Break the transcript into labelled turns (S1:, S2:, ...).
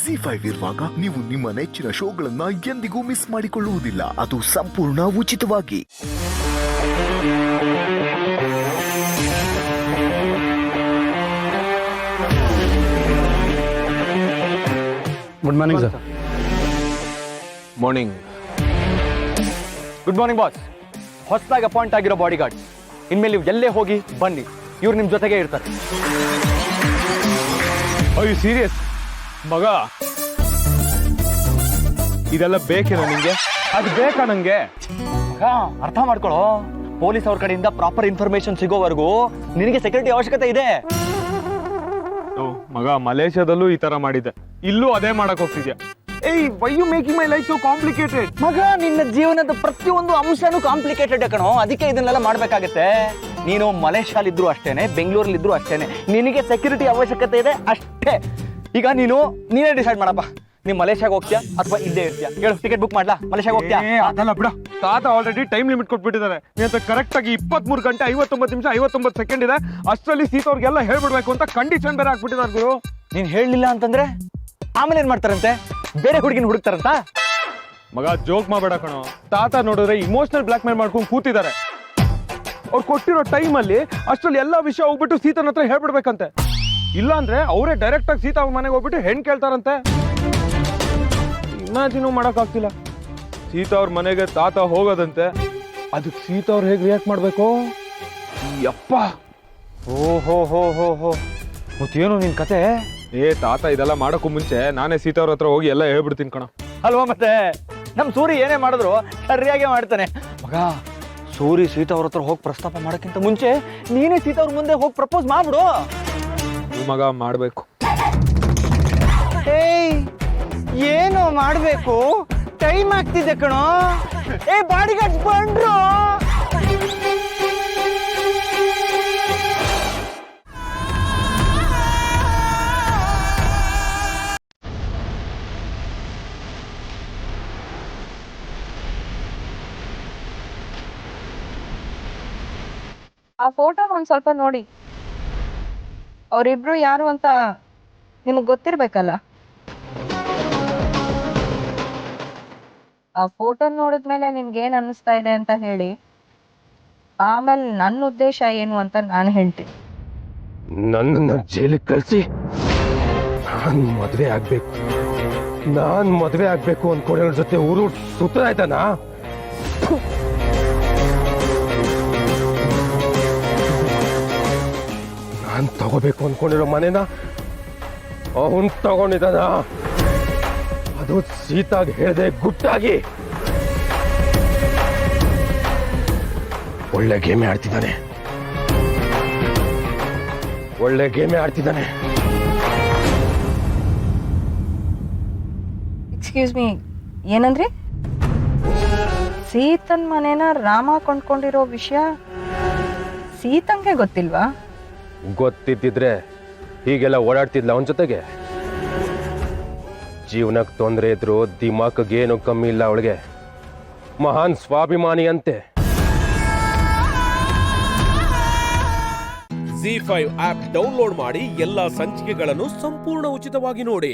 S1: ZEE5 ಇರುವಾಗ ನೀವು ನಿಮ್ಮ ನೆಚ್ಚಿನ ಶೋಗಳನ್ನ ಎಂದಿಗೂ ಮಿಸ್ ಮಾಡಿಕೊಳ್ಳುವುದಿಲ್ಲ. ಅದು ಸಂಪೂರ್ಣ ಉಚಿತವಾಗಿ.
S2: Good morning sir.
S3: Morning.
S4: Good morning boss. ಹೊಸದಾಗಿ ಅಪಾಯಿಂಟ್ ಆಗಿರೋ ಬಾಡಿ ಗಾರ್ಡ್. ಇನ್ಮೇಲೆ ನೀವು ಎಲ್ಲೇ ಹೋಗಿ ಬನ್ನಿ, ಇವ್ರು ನಿಮ್ಮ ಜೊತೆಗೆ ಇರ್ತಾರೆ.
S3: ಐ ಸೀರಿಯಸ್ ಮಗ? ಇದೆಲ್ಲ ಬೇಕೇನೋ ನಿಂಗೆ? ಅದು ಬೇಕಾ ನಂಗೆ?
S4: ಅರ್ಥ ಮಾಡ್ಕೊಳ್ಳೋ, ಪೊಲೀಸ್ ಅವ್ರ ಕಡೆಯಿಂದ ಪ್ರಾಪರ್ ಇನ್ಫಾರ್ಮೇಶನ್ ಸಿಗೋವರೆಗೂ ನಿನಗೆ ಸೆಕ್ಯೂರಿಟಿ ಅವಶ್ಯಕತೆ ಇದೆ.
S3: ಮಗ, ಮಲೇಷ್ಯಾದಲ್ಲೂ ಈ ತರ ಮಾಡಿದ್ದೆ, ಇಲ್ಲೂ ಅದೇ ಮಾಡಕ್ ಹೋಗ್ತಿದ್ಯಾ? ಏಯ್, why you making my life so complicated?
S4: ಮಗ, ನಿನ್ನ ಜೀವನದ ಪ್ರತಿಯೊಂದು ಅಂಶನೂ ಕಾಂಪ್ಲಿಕೇಟೆಡ್ ಕಣೋ. ಅದಕ್ಕೆ ಇದನ್ನೆಲ್ಲ ಮಾಡ್ಬೇಕಾಗತ್ತೆ. ನೀನು ಮಲೇಷ್ಯಾಲಿದ್ರು ಅಷ್ಟೇನೆ, ಬೆಂಗಳೂರಲ್ಲಿದ್ರು ಅಷ್ಟೇನೆ, ನಿನಗೆ ಸೆಕ್ಯೂರಿಟಿ ಅವಶ್ಯಕತೆ ಇದೆ ಅಷ್ಟೇ. ಈಗ ನೀನೇ ಡಿಸೈಡ್ ಮಾಡಪ್ಪ, ನೀನ್ ಮಲೇಷ್ಯಾಗ ಹೋಗ್ತೀಯಾ ಅಥವಾ ಇಲ್ಲೇ ಇರ್ತೀಯಾ? ಹೇಳು, ಟಿಕೆಟ್ ಬುಕ್ ಮಾಡ್ಲಾ? ಮಲೇಷ್ಯಾಗ ಹೋಗ್ತೀಯಾ?
S3: ಅದಲ್ಲ ಬಿಡ, ತಾತ ಆಲ್ರೆಡಿ ಟೈಮ್ ಲಿಮಿಟ್ ಕೊಟ್ಬಿಟ್ಟಿದ್ದಾರೆ. ನೀನು ಕರೆಕ್ಟ್ ಆಗಿ 23 ಗಂಟೆ 59 ನಿಮಿಷ 59 ಸೆಕೆಂಡ್ ಇದೆ, ಅಷ್ಟರಲ್ಲಿ ಸೀತವ್ರಿಗೆಲ್ಲ ಹೇಳ್ಬಿಡ್ಬೇಕು ಅಂತ ಕಂಡೀಷನ್ ಬೇರೆ ಹಾಕ್ಬಿಟ್ಟಿದ್ದಾರೆ ಗುರು.
S4: ನೀನ್ ಹೇಳಲಿಲ್ಲ ಅಂತಂದ್ರೆ ಆಮೇಲೆ ಏನ್ ಮಾಡ್ತಾರಂತೆ? ಬೇರೆ ಹುಡುಗಿನ ಹುಡುಕ್ತಾರಂತ?
S3: ಮಗ, ಜೋಕ್ ಮಾಡಬೇಡ ಕಣೋ. ತಾತ ನೋಡಿದ್ರೆ ಇಮೋಷನಲ್ ಬ್ಲಾಕ್ ಮೇಲ್ ಮಾಡ್ಕೊಂಡು ಕೂತಿದ್ದಾರೆ. ಅವ್ರು ಕೊಟ್ಟಿರೋ ಟೈಮಲ್ಲಿ ಅಷ್ಟರಲ್ಲಿ ಎಲ್ಲ ವಿಷಯ ಹೋಗ್ಬಿಟ್ಟು ಸೀತನ ಹತ್ರ ಹೇಳ್ಬಿಡ್ಬೇಕಂತೆ. ಇಲ್ಲ ಅಂದ್ರೆ ಅವರೇ ಡೈರೆಕ್ಟ್ ಆಗಿ ಸೀತಾ ಅವ್ರ ಮನೆಗೆ ಹೋಗ್ಬಿಟ್ಟು ಹೆಣ್ ಕೇಳ್ತಾರಂತೆ. ಇಮ್ಯಾಜಿನೂ ಮಾಡಕ್ಕಾಗ್ತಿಲ್ಲ. ಸೀತಾ ಅವ್ರ ಮನೆಗೆ ತಾತ ಹೋಗೋದಂತೆ, ಅದಕ್ಕೆ ಸೀತಾ ಅವ್ರು ಹೇಗೆ ರಿಯಾಕ್ಟ್ ಮಾಡ್ಬೇಕು? ಯಪ್ಪ!
S4: ಓಹೋ ಹೋ ಹೋ ಹೋ, ಮತ್ತೇನು ನಿನ್ ಕತೆ?
S3: ತಾತ ಇದೆಲ್ಲ ಮಾಡೋಕ್ಕೂ ಮುಂಚೆ ನಾನೇ ಸೀತಾ ಅವ್ರ ಹತ್ರ ಹೋಗಿ ಎಲ್ಲ ಹೇಳ್ಬಿಡ್ತೀನಿ ಕಣ.
S4: ಅಲ್ವಾ? ಮತ್ತೆ ನಮ್ ಸೂರಿ ಏನೇ ಮಾಡಿದ್ರು ಸರಿಯಾಗಿ ಮಾಡ್ತಾನೆ. ಮಗ, ಸೂರಿ ಸೀತಾ ಅವ್ರ ಹತ್ರ ಹೋಗಿ ಪ್ರಸ್ತಾಪ ಮಾಡೋಕ್ಕಿಂತ ಮುಂಚೆ ನೀನೇ ಸೀತಾ ಅವ್ರ ಮುಂದೆ ಹೋಗಿ ಪ್ರಪೋಸ್ ಮಾಡ್ಬಿಡು.
S3: ಮಗ, ಮಾಡ್ಬೇಕು.
S4: ಏನು ಮಾಡ್ಬೇಕು? ಟೈಮ್ ಆಗ್ತಿದೆ ಕಣೋ. ಬಾಡಿಗಾರ್ಡ್ಸ್ ಬಂದ್ರು.
S5: ಆ ಫೋಟೋ ಒಂದ್ ಸ್ವಲ್ಪ ನೋಡಿ. ಅವರಿಬ್ರು ಯಾರು ಅಂತ ನಿಮಗ್ ಗೊತ್ತಿರ್ಬೇಕಲ್ಲ. ಆ ಫೋಟೋ ನೋಡಿದ್ಮೇಲೆ ನಿಮ್ಗೆ ಏನ್ ಅನ್ನಿಸ್ತಾ ಇದೆ ಅಂತ ಹೇಳಿ, ಆಮೇಲೆ ನನ್ನ ಉದ್ದೇಶ ಏನು ಅಂತ ನಾನು ಹೇಳ್ತೀನಿ.
S6: ನನ್ನನ್ನ ಜೈಲಿಗೆ ಕಳಿಸಿ ನಾನ್ ಮದ್ವೆ ಆಗ್ಬೇಕು ಅನ್ಕೊಂಡ ಜೊತೆ ಊರು ಸುತ್ತ ಆಯ್ತಾನಾ? ನಾನ್ ತಗೋಬೇಕು ಅನ್ಕೊಂಡಿರೋ ಮನೆನ ಅವನ್ ತಗೊಂಡಿದ್ದಾನ. ಅದು ಸೀತಾಗ್ ಹೇಳ್ದೆ ಗುಟ್ಟಾಗಿ. ಒಳ್ಳೆ ಗೇಮೇ ಆಡ್ತಿದ್ದಾನೆ.
S5: ಎಕ್ಸ್ಕ್ಯೂಸ್ ಮೀ, ಏನಂದ್ರಿ? ಸೀತನ್ ಮನೇನ ರಾಮ ಕೊಂಡ್ಕೊಂಡಿರೋ ವಿಷಯ ಸೀತಂಗೆ ಗೊತ್ತಿಲ್ವಾ?
S6: ಗೊತ್ತಿದ್ದಿದ್ರೆ ಹೀಗೆಲ್ಲ ಓಡಾಡ್ತಿದ್ಲ ಅವನ ಜೊತೆಗೆ? ಜೀವನಕ್ಕೆ ತೊಂದರೆ ಇದ್ರು ದಿಮಾಕ್ಗೆ ಏನು ಕಮ್ಮಿ ಇಲ್ಲ ಅವಳಿಗೆ. ಮಹಾನ್ ಸ್ವಾಭಿಮಾನಿ ಅಂತೆ.
S7: ZEE5 ಆಪ್ ಡೌನ್ಲೋಡ್ ಮಾಡಿ ಎಲ್ಲಾ ಸಂಚಿಕೆಗಳನ್ನು ಸಂಪೂರ್ಣ ಉಚಿತವಾಗಿ ನೋಡಿ.